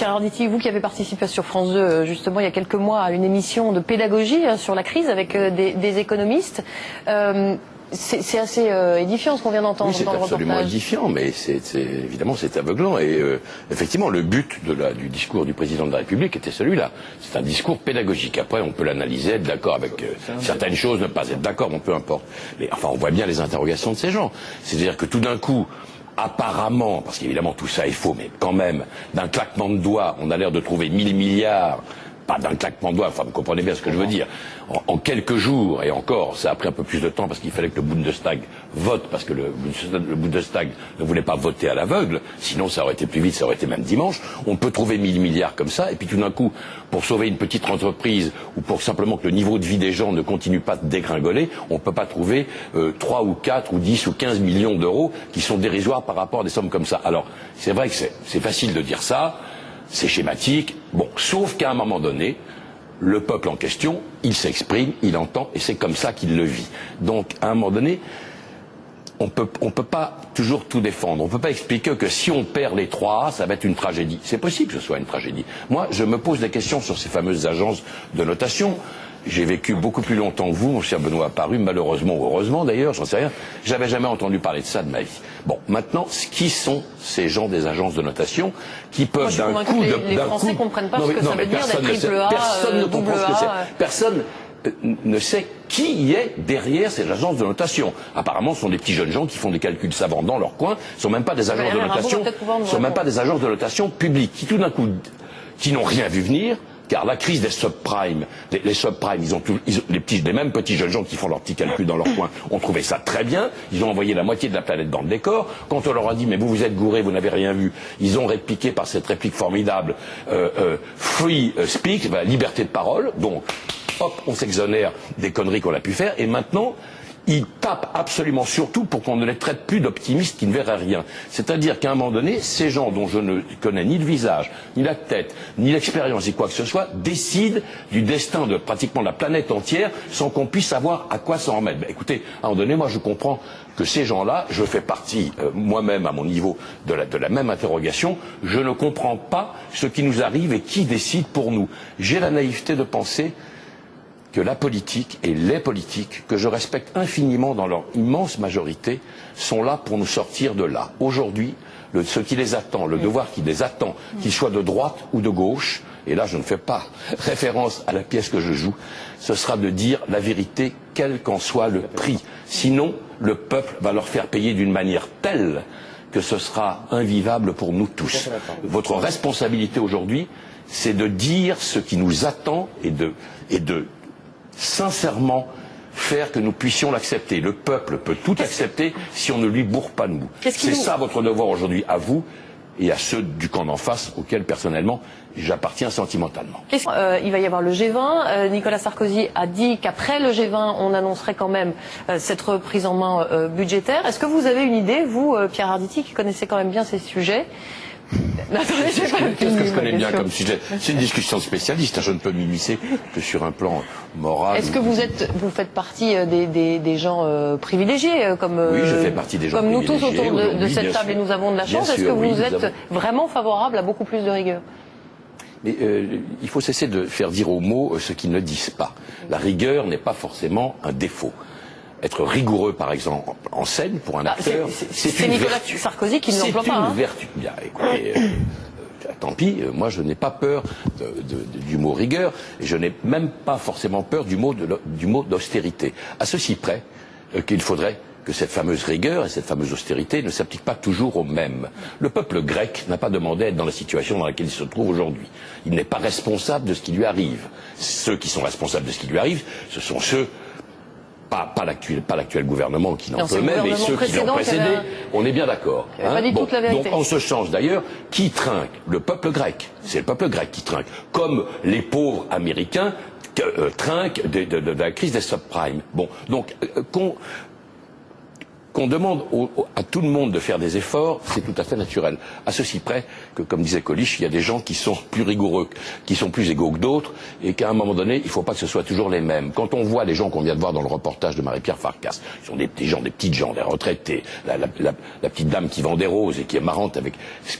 Pierre Arditi, vous qui avez participé sur France 2, justement, il y a quelques mois, à une émission de pédagogie sur la crise avec des économistes. C'est assez édifiant ce qu'on vient d'entendre dans le reportage. C'est absolument édifiant, mais évidemment c'est aveuglant. Et effectivement, le but du discours du président de la République était celui-là. C'est un discours pédagogique. Après, on peut l'analyser, être d'accord avec certaines choses, ne pas être d'accord, bon, peu importe. Mais enfin, on voit bien les interrogations de ces gens. C'est-à-dire que tout d'un coup, apparemment, parce qu'évidemment tout ça est faux, mais quand même, d'un claquement de doigts, on a l'air de trouver 1000 milliards. Pas d'un claquement de doigts, enfin vous comprenez bien ce que je veux dire. En quelques jours, et encore, ça a pris un peu plus de temps parce qu'il fallait que le Bundestag vote, parce que le Bundestag ne voulait pas voter à l'aveugle, sinon ça aurait été plus vite, ça aurait été même dimanche. On peut trouver 1000 milliards comme ça, et puis tout d'un coup, pour sauver une petite entreprise, ou pour simplement que le niveau de vie des gens ne continue pas de dégringoler, on ne peut pas trouver 3 ou 4 ou 10 ou 15 millions d'euros qui sont dérisoires par rapport à des sommes comme ça. Alors, c'est vrai que c'est facile de dire ça, c'est schématique, bon, sauf qu'à un moment donné, le peuple en question, il s'exprime, il entend, et c'est comme ça qu'il le vit. Donc, à un moment donné, on peut pas toujours tout défendre. On peut pas expliquer que si on perd les 3A, ça va être une tragédie. C'est possible que ce soit une tragédie. Moi, je me pose des questions sur ces fameuses agences de notation. J'ai vécu beaucoup plus longtemps que vous, mon cher Benoît Apparu, malheureusement ou heureusement d'ailleurs, j'en sais rien. J'avais jamais entendu parler de ça de ma vie. Bon, maintenant, qui sont ces gens des agences de notation qui peuvent d'un coup... Les Français ne comprennent pas ce que ça veut dire d'être triple A, personne ne comprend ce que c'est. A. Personne ne sait qui est derrière ces agences de notation. Apparemment, ce sont des petits jeunes gens qui font des calculs savants dans leur coin. Ce sont même pas des agences de notation. Ce sont même pas des agences de notation publiques qui, tout d'un coup, qui n'ont rien vu venir. Car la crise des subprimes, les subprimes, les mêmes petits jeunes gens qui font leurs petits calculs dans leur coin, ont trouvé ça très bien. Ils ont envoyé la moitié de la planète dans le décor. Quand on leur a dit, mais vous êtes gourés, vous n'avez rien vu, ils ont répliqué par cette réplique formidable, free speak, liberté de parole. Donc, hop, on s'exonère des conneries qu'on a pu faire. Et maintenant, ils tapent absolument surtout pour qu'on ne les traite plus d'optimistes qui ne verraient rien. C'est-à-dire qu'à un moment donné, ces gens dont je ne connais ni le visage, ni la tête, ni l'expérience, ni quoi que ce soit, décident du destin de pratiquement la planète entière sans qu'on puisse savoir à quoi s'en remettre. Ben, écoutez, à un moment donné, moi je comprends que ces gens-là, je fais partie moi-même à mon niveau de la même interrogation, je ne comprends pas ce qui nous arrive et qui décide pour nous. J'ai la naïveté de penser que la politique et les politiques, que je respecte infiniment dans leur immense majorité, sont là pour nous sortir de là. Aujourd'hui, ce qui les attend, le devoir qui les attend, qu'ils soient de droite ou de gauche, et là je ne fais pas référence à la pièce que je joue, ce sera de dire la vérité, quel qu'en soit le prix. Sinon, le peuple va leur faire payer d'une manière telle que ce sera invivable pour nous tous. Votre responsabilité aujourd'hui, c'est de dire ce qui nous attend et de sincèrement faire que nous puissions l'accepter. Le peuple peut tout accepter si on ne lui bourre pas de mou. C'est ça votre devoir aujourd'hui à vous et à ceux du camp d'en face auxquels personnellement j'appartiens sentimentalement. Il va y avoir le G20. Nicolas Sarkozy a dit qu'après le G20, on annoncerait quand même cette reprise en main budgétaire. Est-ce que vous avez une idée, vous, Pierre Arditi, qui connaissez quand même bien ces sujets? Qu'est-ce que je connais bien comme sujet? C'est une discussion de spécialistes. Je ne peux m'immiscer que sur un plan moral. Est-ce que vous faites partie des gens privilégiés comme oui, je fais partie des gens comme nous tous autour de cette table et nous avons de la chance? Est-ce que vous êtes vraiment favorable à beaucoup plus de rigueur? Mais il faut cesser de faire dire aux mots ce qu'ils ne disent pas. La rigueur n'est pas forcément un défaut. Être rigoureux, par exemple, en scène, pour un acteur, c'est une Nicolas vertu. Sarkozy qui ne l'emploie pas. C'est une vertu. Bien, écoutez, tant pis, moi je n'ai pas peur du mot rigueur, et je n'ai même pas forcément peur du mot d'austérité. À ceci près qu'il faudrait que cette fameuse rigueur et cette fameuse austérité ne s'appliquent pas toujours aux mêmes. Le peuple grec n'a pas demandé à être dans la situation dans laquelle il se trouve aujourd'hui. Il n'est pas responsable de ce qui lui arrive. Ceux qui sont responsables de ce qui lui arrive, ce sont ceux... Pas l'actuel gouvernement qui n'en peut même, mais ceux qui l'ont précédé, on est bien d'accord. Donc on se change d'ailleurs. Qui trinque? Le peuple grec. C'est le peuple grec qui trinque. Comme les pauvres Américains trinquent de la crise des subprimes. Bon, donc Qu'on demande à tout le monde de faire des efforts, c'est tout à fait naturel. À ceci près que, comme disait Coluche, il y a des gens qui sont plus rigoureux, qui sont plus égaux que d'autres, et qu'à un moment donné, il ne faut pas que ce soit toujours les mêmes. Quand on voit les gens qu'on vient de voir dans le reportage de Marie-Pierre Farkas, ils sont des petites gens, des retraités, la petite dame qui vend des roses et qui est marrante avec ce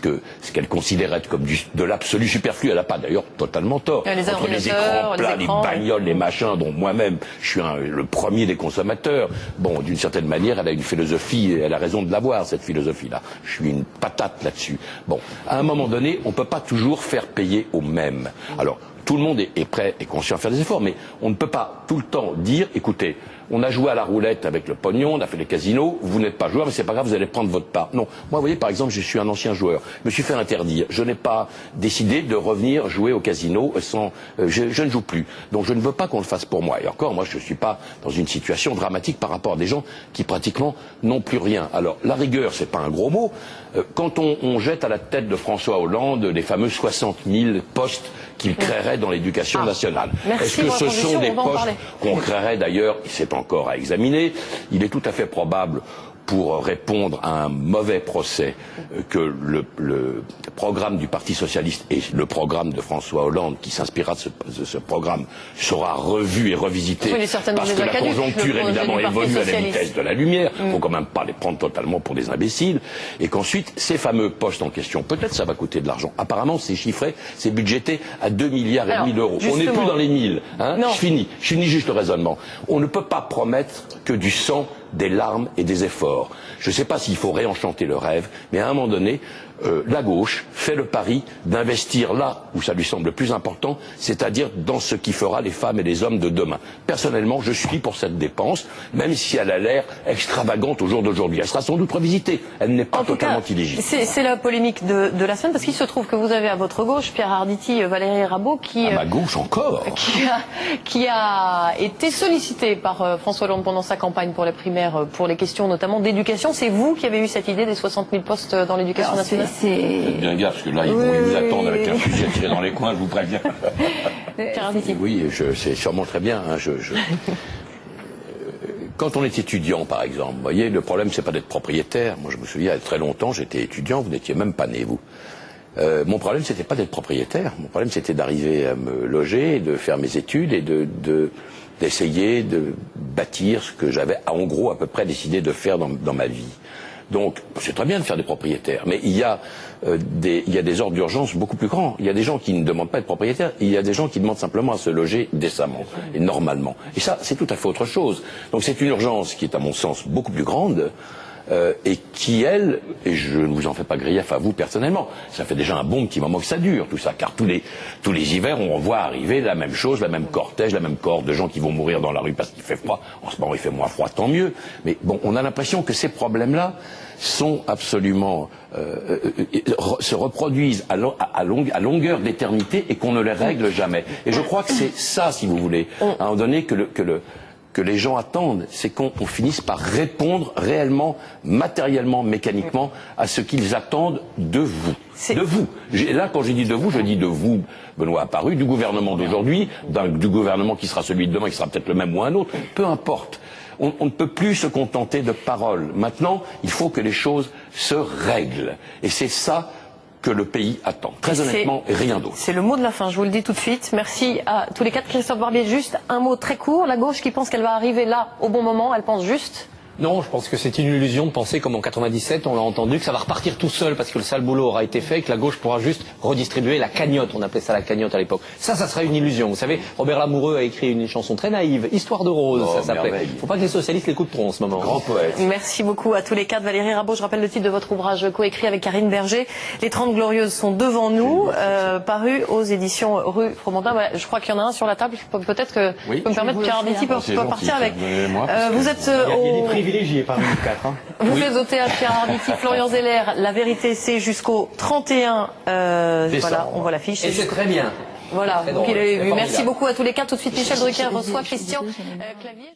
qu'elle considérait comme de l'absolu superflu. Elle n'a pas d'ailleurs totalement tort. Entre les écrans plats, les bagnoles, les machins, dont moi-même je suis le premier des consommateurs. Bon, d'une certaine manière, elle a une philosophie, et elle a raison de l'avoir, cette philosophie-là. Je suis une patate là-dessus. Bon, à un moment donné, on ne peut pas toujours faire payer aux mêmes. Alors, tout le monde est prêt et conscient à faire des efforts, mais on ne peut pas tout le temps dire, écoutez, on a joué à la roulette avec le pognon, on a fait les casinos, vous n'êtes pas joueur, mais c'est pas grave, vous allez prendre votre part. Non. Moi, vous voyez, par exemple, je suis un ancien joueur. Je me suis fait interdire. Je n'ai pas décidé de revenir jouer au casino sans, je ne joue plus. Donc, je ne veux pas qu'on le fasse pour moi. Et encore, moi, je ne suis pas dans une situation dramatique par rapport à des gens qui, pratiquement, n'ont plus rien. Alors, la rigueur, c'est pas un gros mot. Quand on jette à la tête de François Hollande les fameux 60 000 postes qu'il créerait dans l'éducation nationale. Est-ce que ce sont des postes qu'on créerait d'ailleurs, c'est encore à examiner, il est tout à fait probable pour répondre à un mauvais procès que le programme du Parti socialiste et le programme de François Hollande qui s'inspirera de ce programme sera revu et revisité parce que la conjoncture évidemment évolue à la vitesse de la lumière. Il ne faut quand même pas les prendre totalement pour des imbéciles. Et qu'ensuite, ces fameux postes en question, peut-être ça va coûter de l'argent. Apparemment, c'est chiffré, c'est budgété à 2,5 milliards d'euros. On n'est plus dans les 1000. Hein. Je finis juste le raisonnement. On ne peut pas promettre que du sang, des larmes et des efforts. Je ne sais pas s'il faut réenchanter le rêve, mais à un moment donné, la gauche fait le pari d'investir là où ça lui semble le plus important, c'est-à-dire dans ce qui fera les femmes et les hommes de demain. Personnellement, je suis pour cette dépense, même si elle a l'air extravagante au jour d'aujourd'hui. Elle sera sans doute revisitée. Elle n'est pas totalement illégitime. C'est la polémique de la semaine, parce qu'il se trouve que vous avez à votre gauche Pierre Arditi, Valérie Rabault, qui... À ma gauche encore qui a été sollicité par François Hollande pendant sa campagne pour les primaires, pour les questions notamment d'éducation. C'est vous qui avez eu cette idée des 60 000 postes dans l'éducation nationale? Faites bien gaffe, parce que là, ils vous attendent avec un fusil tiré dans les coins, je vous préviens. Oui, c'est sûrement très bien. Hein, Quand on est étudiant, par exemple, vous voyez, le problème, c'est pas d'être propriétaire. Moi, je me souviens, il y a très longtemps, j'étais étudiant, vous n'étiez même pas né, vous. Mon problème, c'était pas d'être propriétaire. Mon problème, c'était d'arriver à me loger, de faire mes études et d'essayer de bâtir ce que j'avais, en gros, à peu près décidé de faire dans ma vie. Donc, c'est très bien de faire des propriétaires, mais il y a des ordres d'urgence beaucoup plus grands. Il y a des gens qui ne demandent pas à être propriétaires, il y a des gens qui demandent simplement à se loger décemment et normalement. Et ça, c'est tout à fait autre chose. Donc, c'est une urgence qui est, à mon sens, beaucoup plus grande. Et qui, elle, et je ne vous en fais pas grief à vous personnellement, ça fait déjà un bon petit moment que ça dure, tout ça, car tous les hivers, on voit arriver la même chose, la même cortège, la même cohorte de gens qui vont mourir dans la rue parce qu'il fait froid. En ce moment, il fait moins froid, tant mieux. Mais bon, on a l'impression que ces problèmes-là sont absolument se reproduisent à longueur d'éternité et qu'on ne les règle jamais. Et je crois que c'est ça, si vous voulez, à un moment donné que les gens attendent, c'est qu'on finisse par répondre réellement, matériellement, mécaniquement, à ce qu'ils attendent de vous. De vous. Et là, quand je dis de vous, je dis de vous, Benoît Apparu, du gouvernement d'aujourd'hui, du gouvernement qui sera celui de demain, qui sera peut-être le même ou un autre, peu importe. On ne peut plus se contenter de paroles. Maintenant, il faut que les choses se règlent. Et c'est ça que le pays attend. Très honnêtement, rien d'autre. C'est le mot de la fin, je vous le dis tout de suite. Merci à tous les quatre. Christophe Barbier, juste un mot très court. La gauche qui pense qu'elle va arriver là au bon moment, elle pense juste? Non, je pense que c'est une illusion de penser, comme en 97, on l'a entendu, que ça va repartir tout seul parce que le sale boulot aura été fait et que la gauche pourra juste redistribuer la cagnotte. On appelait ça la cagnotte à l'époque. Ça serait une illusion. Vous savez, Robert Lamoureux a écrit une chanson très naïve, Histoire de rose, ça s'appelait. Faut pas que les socialistes l'écoutent trop en ce moment. Grand poète. Merci beaucoup à tous les quatre. Valérie Rabault, je rappelle le titre de votre ouvrage coécrit avec Karine Berger. Les 30 Glorieuses sont devant nous, paru aux éditions Rue Fromentin. Voilà, je crois qu'il y en a un sur la table. Peut-être que je peux me permettre, Pierre Arditi peut partir avec. Vous êtes il y a des privilégiés parmi nous. Vous êtes au théâtre Pierre Arditi, Florian Zeller. La vérité, c'est jusqu'au 31. Voilà, on voit l'affiche. Et c'est très bien. Voilà. Donc il est vu. Merci beaucoup à tous les quatre. Tout de suite, Michel Drucker reçoit Christian Clavier.